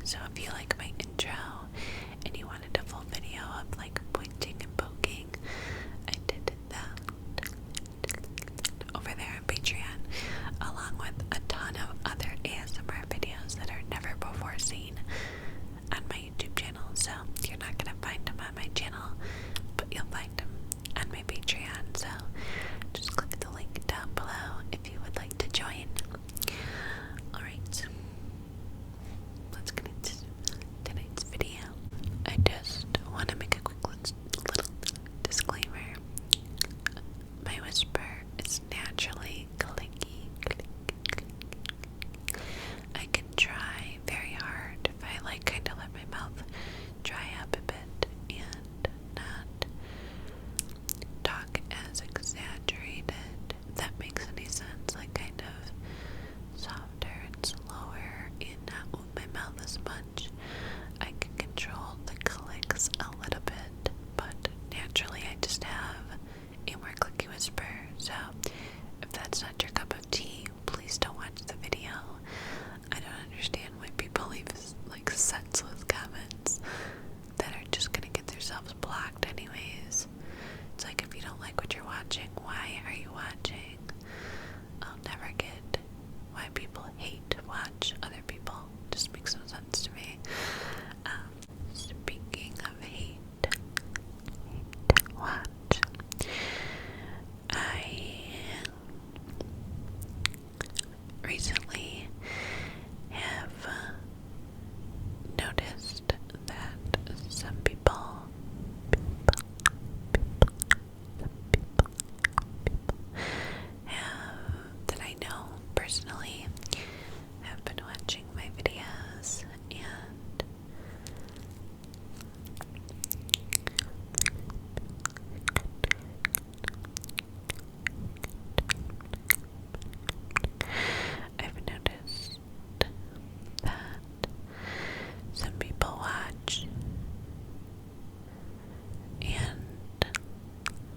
So if you like my intro and you wanted a full video of like pointing and poking, I did that over there on Patreon, along with a ton of other ASMR videos that are never before seen on my YouTube channel. So you're not gonna find them on my channel, but you'll find them on my Patreon. So just click the link down below if you would like to join. Alright, let's get into tonight's video. I just want to make a quick little disclaimer. My whisper is naturally clicky. I can try very hard if I like kind of let my mouth dry up a bit and not talk as exaggerated, if that makes any sense, like kind of softer and slower and not move my mouth as much. I can control the clicks a little bit, but naturally I just have a more clicky whisper. So if that's not your cup of tea, please don't watch the video. I don't understand why people leave like senseless comments that are just gonna get themselves blocked anyways. It's like, if you don't like what you're watching, why are you watching? I'll never get why people hate to watch other people. Just makes no sense to me. Speaking of hate watch, I recently have noticed that some people that I know personally have been watching my videos, and I've noticed that some people watch and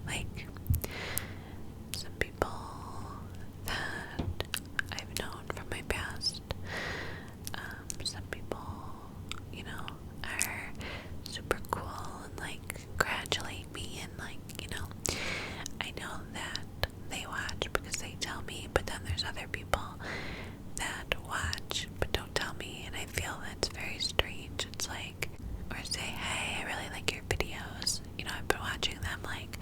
like some people that I've known from my past. Some people, you know, are super cool and like congratulate me, and like, you know, I know that they watch because they tell me, but then there's other people that watch but don't tell me, and I feel that's very strange. It's like, or say, hey, I really like your videos, you know, I've been watching them. Like,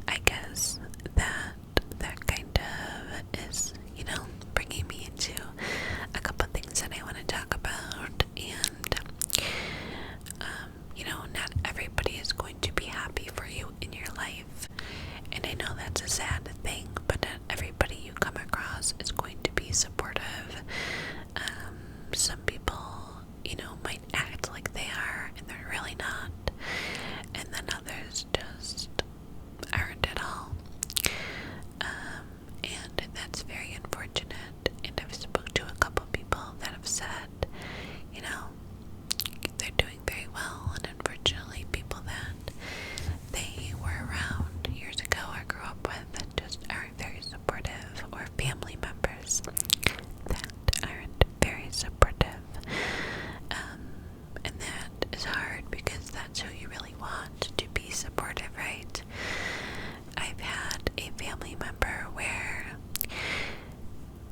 I guess that kind of is, you know, bringing me into a couple things that I want to talk about. And you know, not everybody is going to be happy for you in your life, and I know that's a sad thing, but not everybody you come across is going to be supportive. Some people, you know, might act like they are and they're really not, and then others just aren't at all. And that's very unfortunate, and I've spoken to a couple people that have said, you know, they're doing very well, and unfortunately people that they were around years ago or grew up with just aren't very supportive, or family members that aren't very supportive. And that is hard because that's who you really want to be supportive, right? I've had a family member where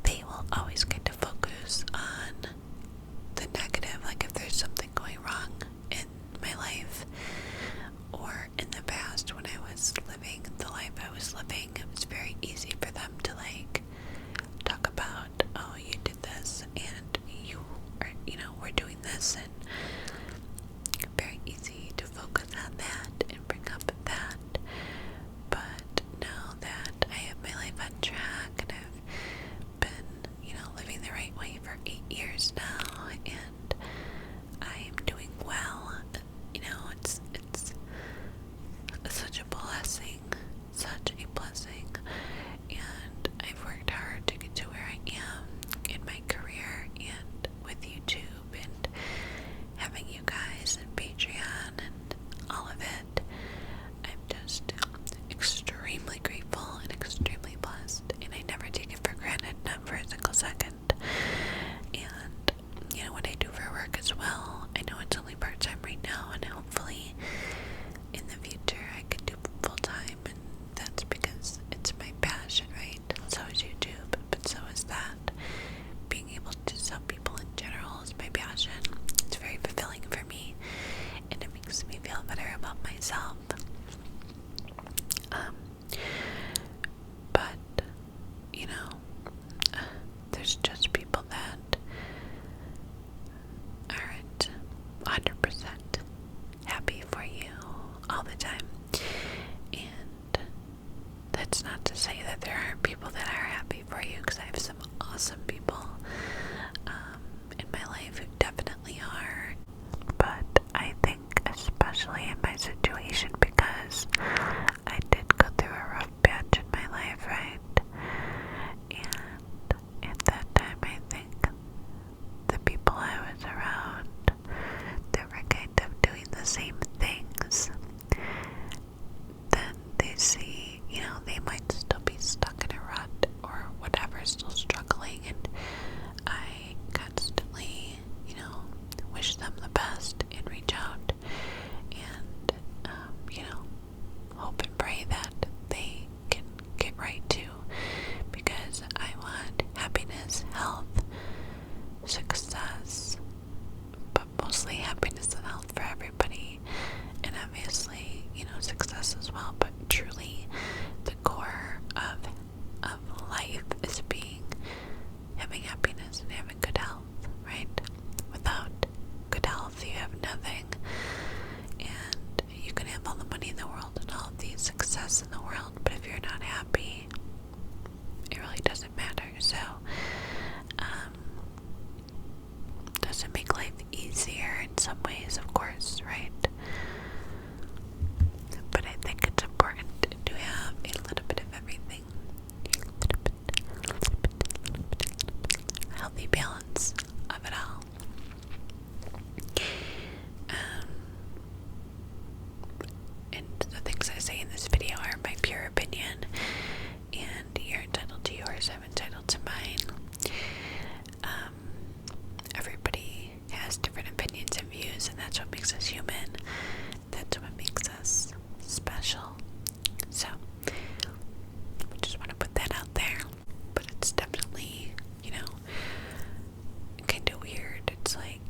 they will always kind of focus on the negative, like if there's something going wrong in my life or in the past when I was living the life I was living, it was very easy for them to like talk about, oh, you did this and you are, you know, we're doing this, and very easy to focus on that and bring up that. But now that I have my life on track and I've been, you know, living the right way for 8 years now, and I am doing well, you know, it's such a blessing, and I've worked hard to get to where I am in my career and with YouTube, and in some ways, of course, right? But I think it's important to have a little bit of everything. A healthy balance of it all. And the things I say in this video are my pure opinion, and you're entitled to yours, I'm entitled to mine. Everybody has different opinions and views, and that's what makes us human. That's what makes us special. So, I just want to put that out there. But it's definitely, kind of weird. It's like,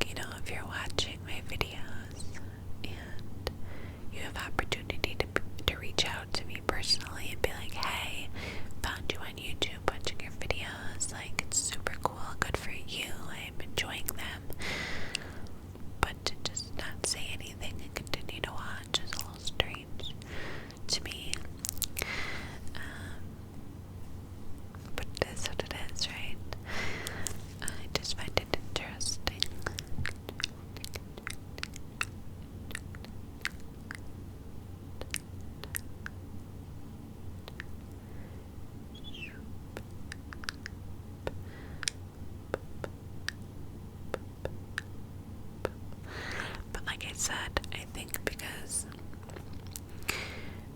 if you're watching my videos and you have opportunity to reach out to me personally and be like, hey, found you on YouTube, watching your videos, like, it's super cool, good for you, I'm enjoying them. But to just not say anything and continue to watch is a little strange to me. But it is what it is, right? I just find it interesting. But like I said, I think because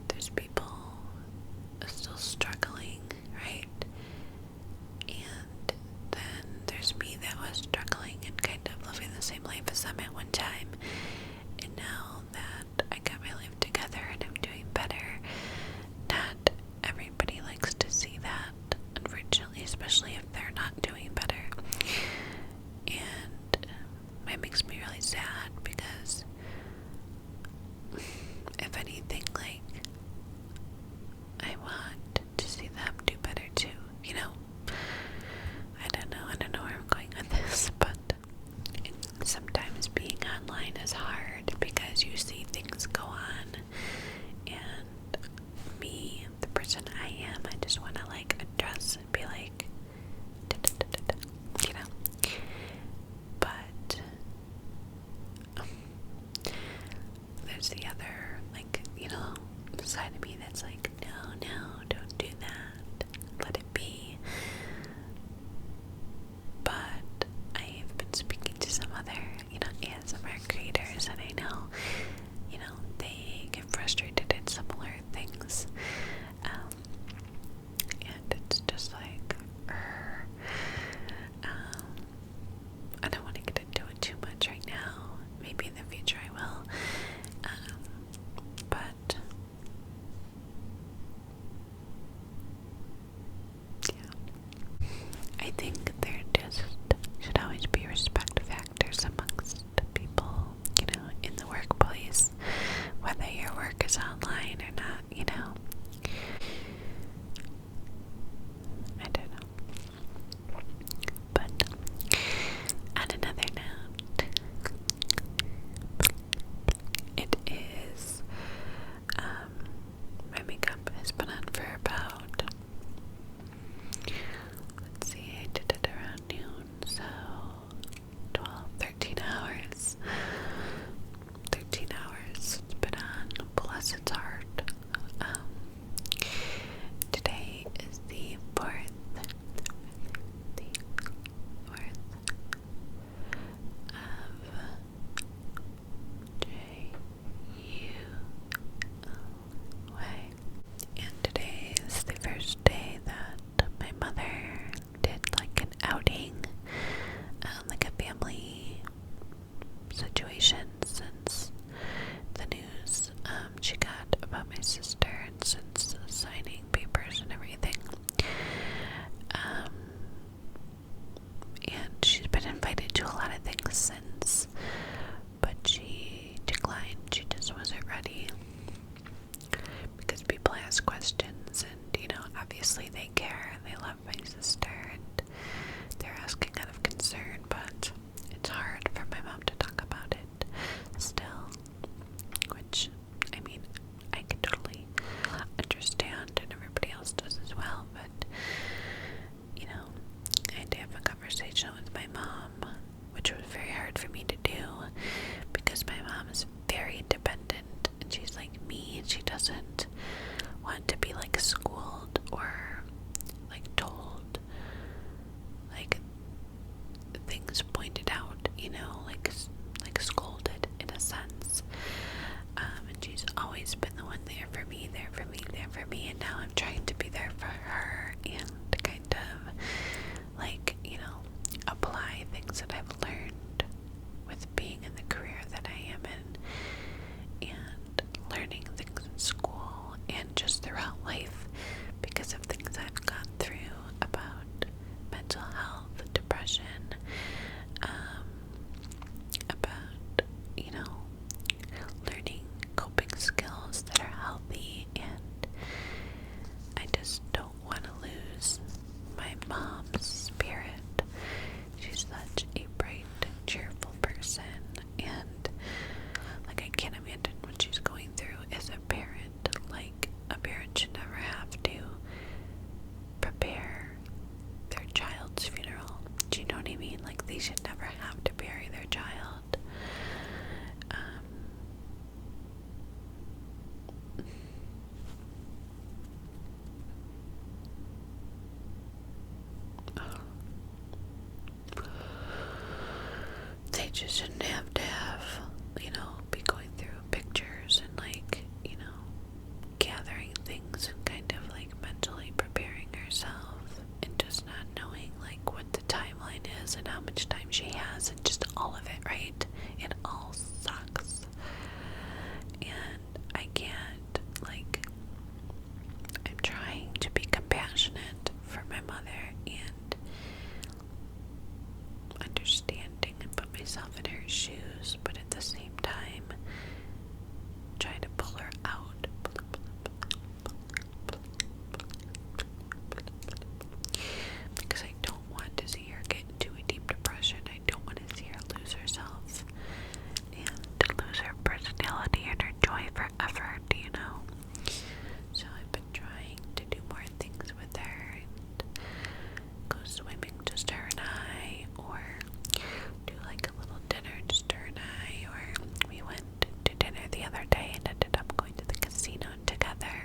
there's people still struggling, right? And then there's me that was struggling and kind of living the same life as them at one time. And now that I got my life together and I'm doing better, not everybody likes to see that, unfortunately, especially if they're not doing better. And it makes me really sad because if anything, like, I want to see them do better too, I don't know where I'm going with this, but sometimes being online is hard because you see things go on, and me, the person I am, I just want to like address and be like, but there's the other, like, side of me that's like, no, don't do that, let it be. But I've been speaking to some other, ASMR creators, and I know, they get frustrated at similar things, and it's just like, like scolded in a sense. And she's always been the one there for me, and now I'm trying to be there for her and kind of like, apply things that I've learned with being in the career that I am in and learning things in school and just throughout life because of things I've gone through about mental health, depression, about, learning coping skills that are healthy, and I just don't want to lose my mom's spirit. She's such a bright, cheerful person, and like I can't imagine what she's going through as a parent. Like a parent should never have to prepare their child's funeral. Do you know what I mean? Like they should never have to bury their child. They just shouldn't have to be going through pictures and gathering things and kind of mentally preparing herself and just not knowing what the timeline is and how much time she has and just all of it, right? It all sucks. And I can't, I'm trying to be compassionate for my mother and understanding and put myself in her shoes, but at the same time trying to pull her out. Because I don't want to see her get into a deep depression. I don't want to see her lose herself and lose her personality and her joy forever, So I've been trying to do more things with her and go swimming, just her and I, or do a little dinner, just her and I, or we went to dinner the other day and ended up going to the casino together,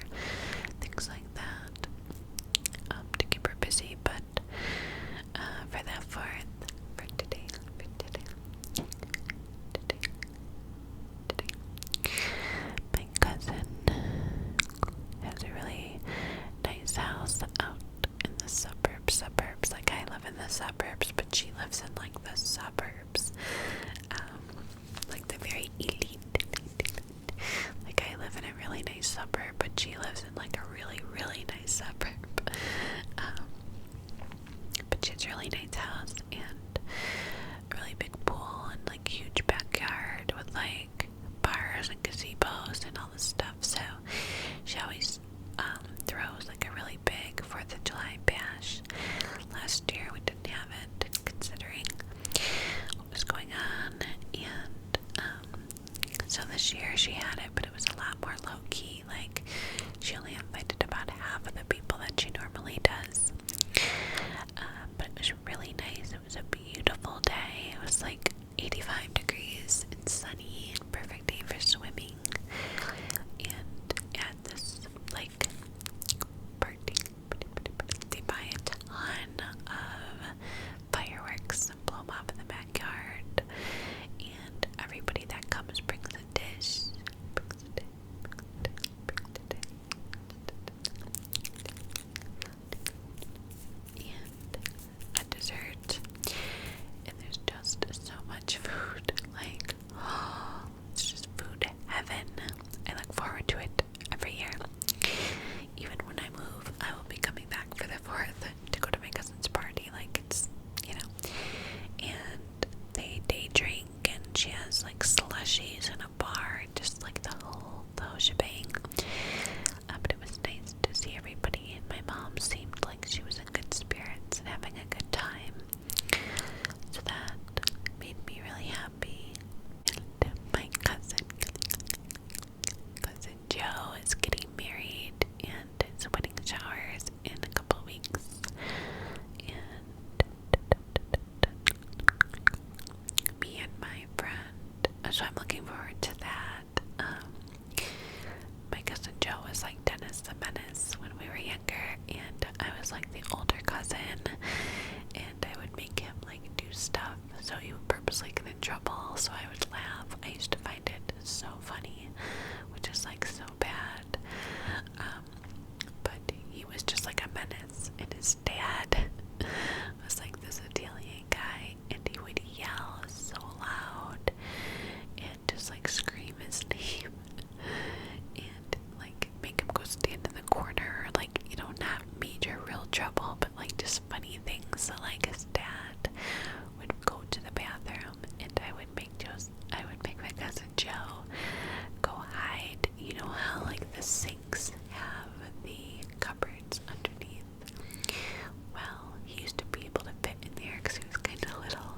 things like that, to keep her busy. But for the 4th, for today, my cousin has a really nice house out in the suburbs. Like I live in the suburbs, but she lives in the suburbs, the very elite. Like I live in a really nice suburb, but she lives in a really, really nice suburb. But she has a really nice house and a really big pool and huge backyard with bars and gazebos and all this stuff. So she always throws a really big 4th of July bash. Last year we didn't have it, considering what was going on, and so this year she had it, but it was a lot more low-key. She only invited about half of the people that she normally does, but it was really nice. It was a beautiful day. It was 85 degrees and sunny and perfect day for swimming, and at this party, they buy a ton of fireworks and blow them up in the backyard, and everybody that comes brings a dish, and a dessert, and there's just so much food. It's just food heaven. I look forward to it every year. Even when I move, I will be coming back for the 4th to go to my cousin's party. It's, and they day drink, and she has slushies and a bar, just the whole shebang. But it was nice to see everybody, and my mom seemed like she was in good spirits and having a good time. So that made me really happy. And my cousin Joe is getting married, and his wedding showers in a couple weeks. And me and my friend, so I'm looking forward to that. My cousin Joe was like Dennis the Menace when we were younger, and I was the older cousin, and I would make him do stuff, so he would purposely get in trouble, so I would laugh. I used to find it so funny, which is like so bad. But he was just like a menace, and his dad was like this Italian guy, and he would yell so loud and just like scream his name and like make him go stand in the corner, like, you know, not major real trouble, but like just funny things. So like his dad would go to the bathroom, and I would make my cousin Joe go hide. You know how like the sinks have the cupboards underneath? Well, he used to be able to fit in there because he was kind of little,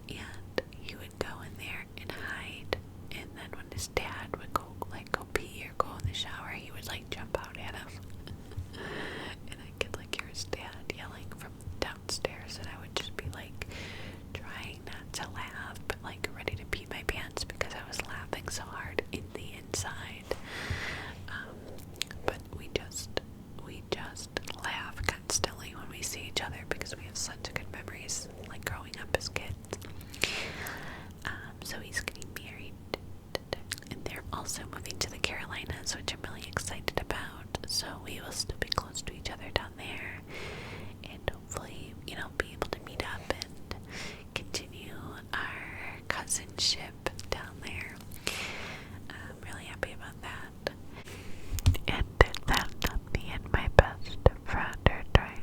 and he would go in there and hide, and then when his dad would go pee or go in the shower, he would like jump out at him. And I could like hear his dad yelling from downstairs, and I would just be like trying not to laugh, but like ready to pee my pants because I was laughing so hard in the inside. But we just laugh constantly when we see each other because we have such good memories, like growing up as kids. So he's getting married, and they're also moving to the Carolinas, which I'm really excited about. So we will still be close to each other down there, and hopefully, you know, be able to meet up and continue our cousinship down there. I'm really happy about that. And then me and my best friend are trying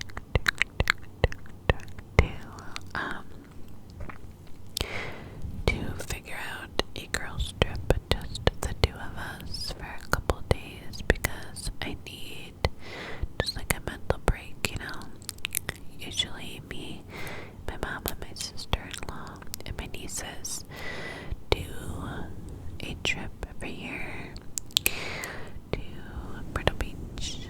to figure out a girls trip, just the two of us, for a couple days, because I need just like a mental break, you know. Usually me, my mom, and my sister-in-law and my nieces do a trip every year to Myrtle Beach,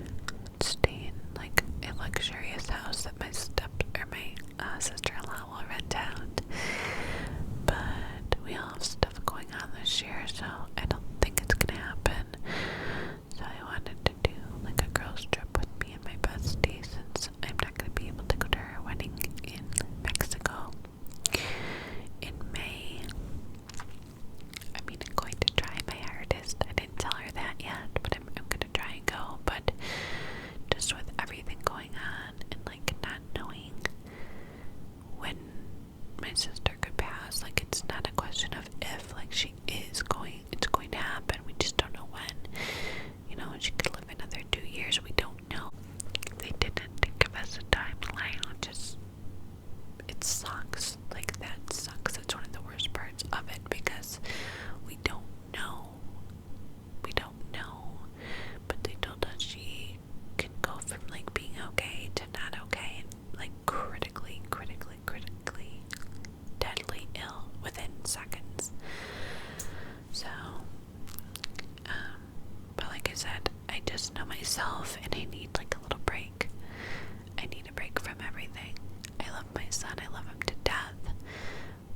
stay in like a luxurious house that my sister-in-law will rent out. But we all have stuff going on this year, so I don't think it's gonna happen. So I wanted to do like a girls trip with me and my bestie, since I'm not gonna be able to go to her wedding in Mexico in May. I mean, I'm going to try my hardest. I didn't tell her that yet, but I'm gonna try and go. But just with everything going on and like not knowing when my sister could pass, like it's not a question of if, like it's going to happen. We just don't know when. You know, she could live another 2 years. We don't know. They didn't give us a timeline, it sucks. Like, that sucks. It's one of the worst parts of it, because we don't know. But they told us she can go from like being okay to not okay, and like critically deadly ill within seconds. So but like I said, I just know myself, and I need like a little break. I need a break from everything. I love my son, I love him to death,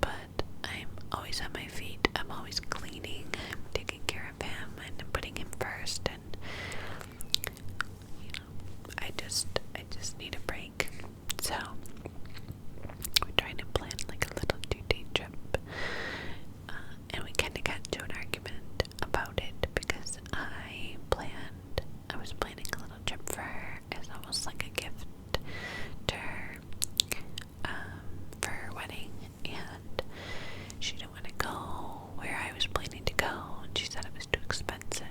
but I'm always on my feet. I'm always cleaning, I'm taking care of him, and I'm putting him first, and you know, I just need a break. So we're trying to plan like a little 2-day trip, and we kind of got into an argument about it, because I was planning a little trip for her as almost like a gift to her, for her wedding, and she didn't want to go where I was planning to go, and she said it was too expensive.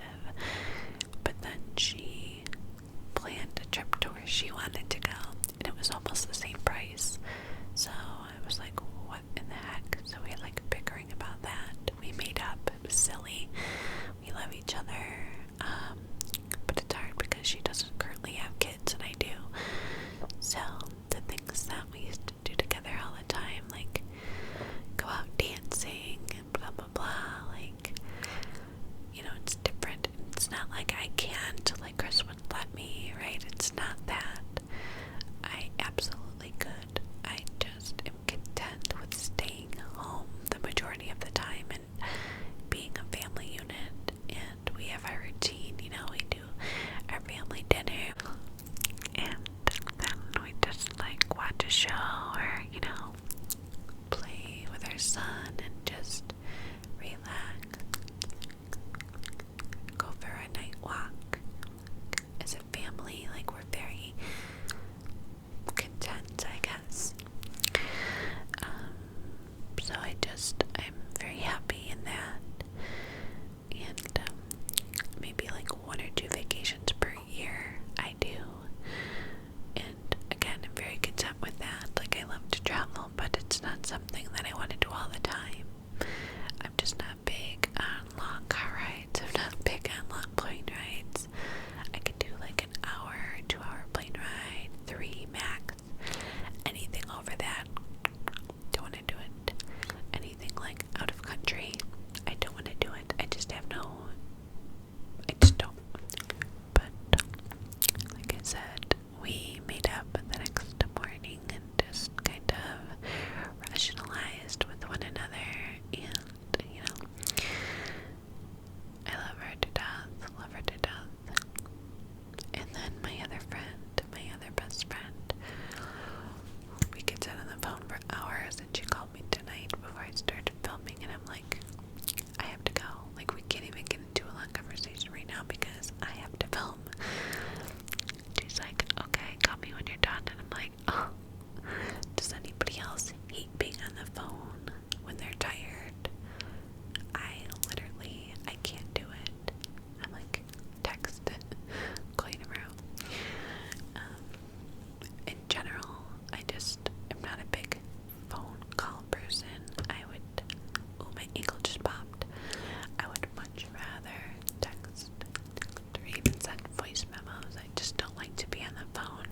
I'm very happy in that. And maybe like 1 or 2 vacations per year I do. And again, I'm very content with that. Like, I love to travel, but it's not something that I want to do all the time. I'm just not big on long car rides. I'm not big on long plane rides. I could do like an hour, 2-hour plane ride, 3 max. Anything over that, don't want to do it. Anything like out of country, I don't want to do it. I just don't. But like I said, we made up the next morning and just kind of rationalized with one another, and I love her to death. And then my other best friend, we could sit on the phone for hours, and she called me tonight before I started filming, and I'm like, I have to go. Like, we can't even get into a long conversation right now because I have to film. She's like, okay, call me when you're done. And I'm like, oh, does anybody else hate being on the phone when they're tired? I can't do it. I'm like, text it, call you tomorrow. In general, I just am not a big phone call person. My ankle just popped. I would much rather text or even send voice memos. I just don't like to be on the phone.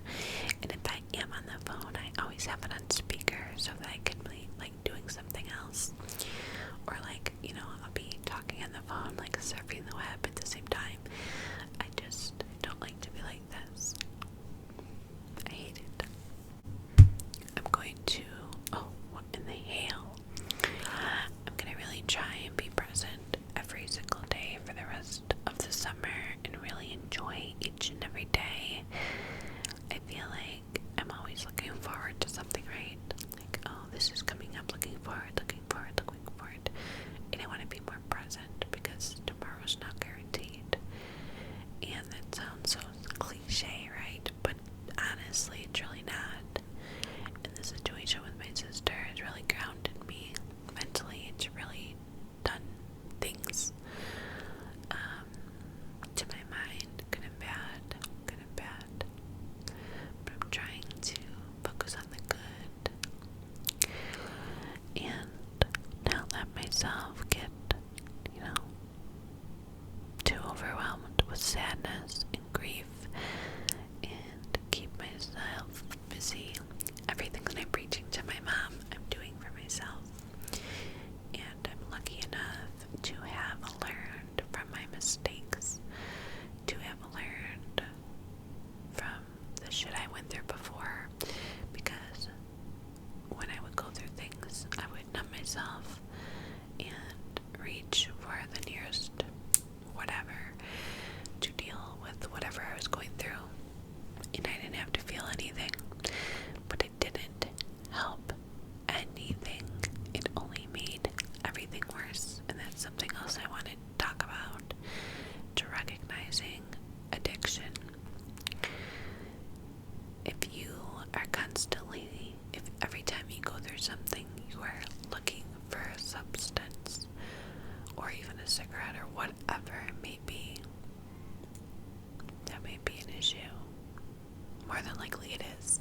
And if I am on the phone, I always have it on speaker so that I can be like doing something else. Or like, I'll be talking on the phone, like surfing the web at the same time. I just don't like to be like this. I hate it. I'm going to, what in the hail? I'm going to really try and be present every single day for the rest of the summer and really enjoy each and every day. I feel like I'm always looking forward to something, right? Like, oh, this is coming up, looking forward. And I want to be more present because tomorrow's not guaranteed. And that sounds so cliche, right? But honestly, it's really not. And the situation with my sister has really grounded me mentally. It's really done things to my mind, good and bad. But I'm trying to focus on the good and not let myself get, too overwhelmed with sadness and grief, and keep myself busy. Everything that I'm preaching to my mom, I'm doing for myself. And I'm lucky enough to have learned from my mistakes, to have learned from the shit I went through before, because when I would go through things, I would numb myself and reach for the nearest whatever to deal with whatever I was going through. And I didn't have to feel anything, but it didn't help anything. It only made everything worse. And that's something else I wanted to talk about, to recognizing addiction. If you are constantly, if every time you go through something, you are looking for a substance, or even a cigarette, or whatever it may be, that may be an issue. More than likely it is.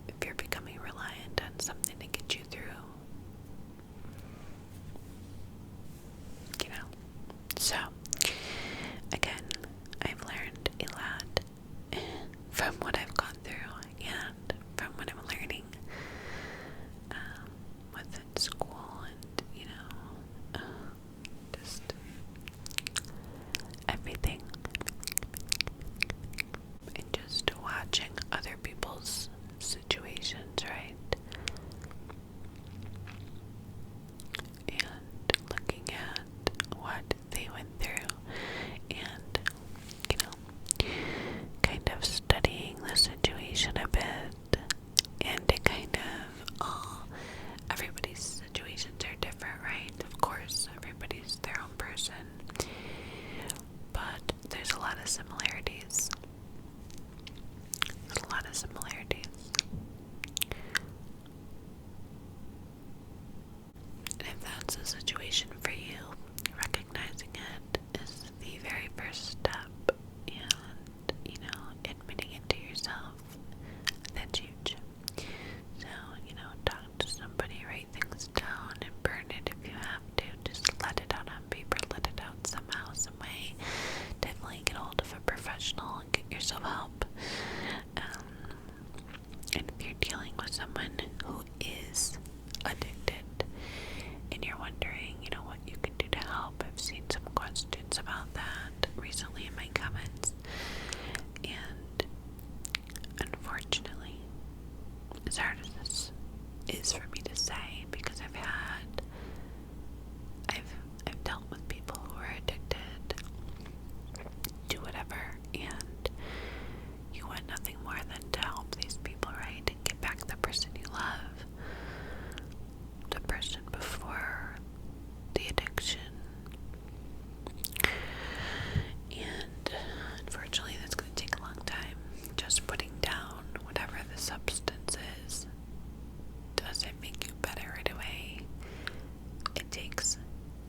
If you're becoming reliant on something to get you through, So, again, I've learned a lot from what I've gone through and from what I'm learning with school and, just everything. And just watching other people's situations, right? And looking at what they went through and, kind of studying the situation a bit, and to kind of, everybody's situations are different, right? Of course, everybody's their own person, but there's a lot of similarities. it's a situation for you, recognizing it is the very first step, and, admitting it to yourself, that's huge. So, talk to somebody, write things down, and burn it if you have to. Just let it out on paper, let it out somehow, some way. Definitely get hold of a professional and get yourself help. And if you're dealing with someone who is addicted and you're wondering, what you can do to help, I've seen some questions about that recently in my comments. And unfortunately, as hard as this is for me to say, because I've dealt with people who are addicted to whatever, and you want nothing more than to help these people, right? And get back the person you love, the person before the addiction. And unfortunately, that's going to take a long time. Just putting down whatever the substance is doesn't make you better right away. It takes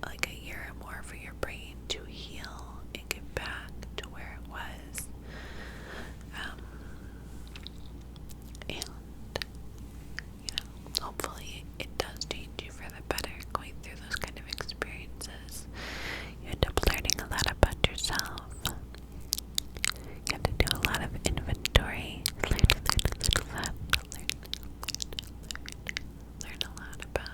like a year or more for your brain to heal and get back to where it was. And hopefully it does change you for the better. Going through those kind of experiences, you end up learning a lot about yourself. You have to do a lot of inventory, learn a lot about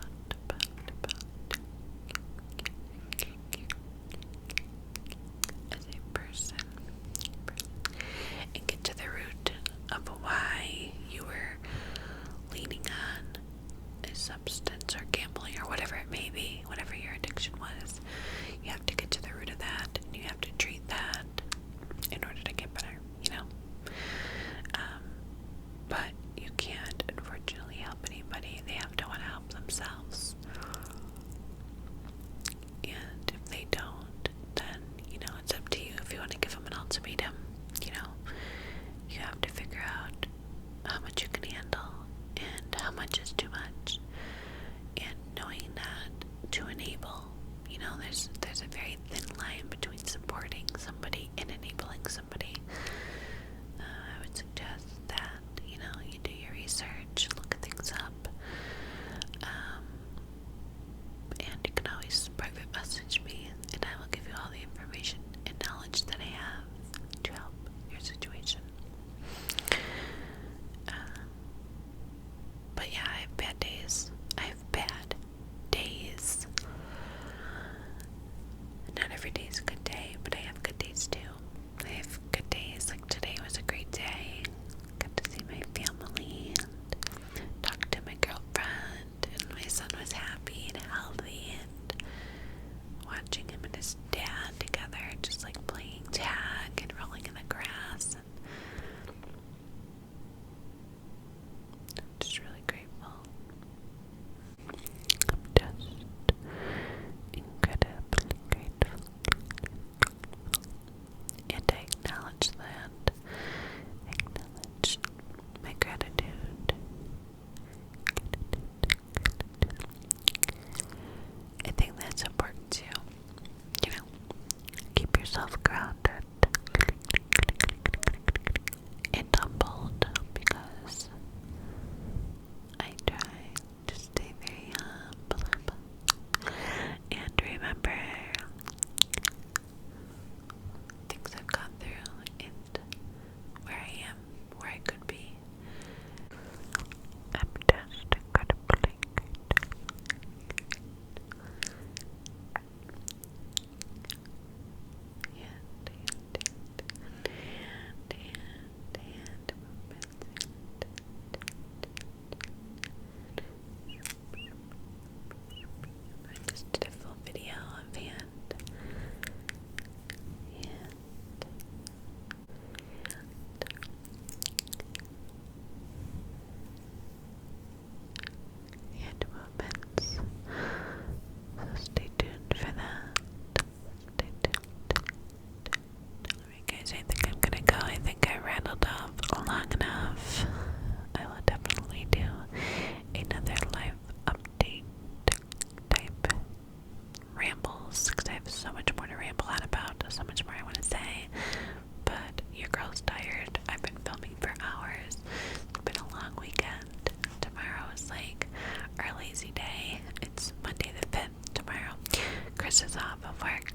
hours is off of work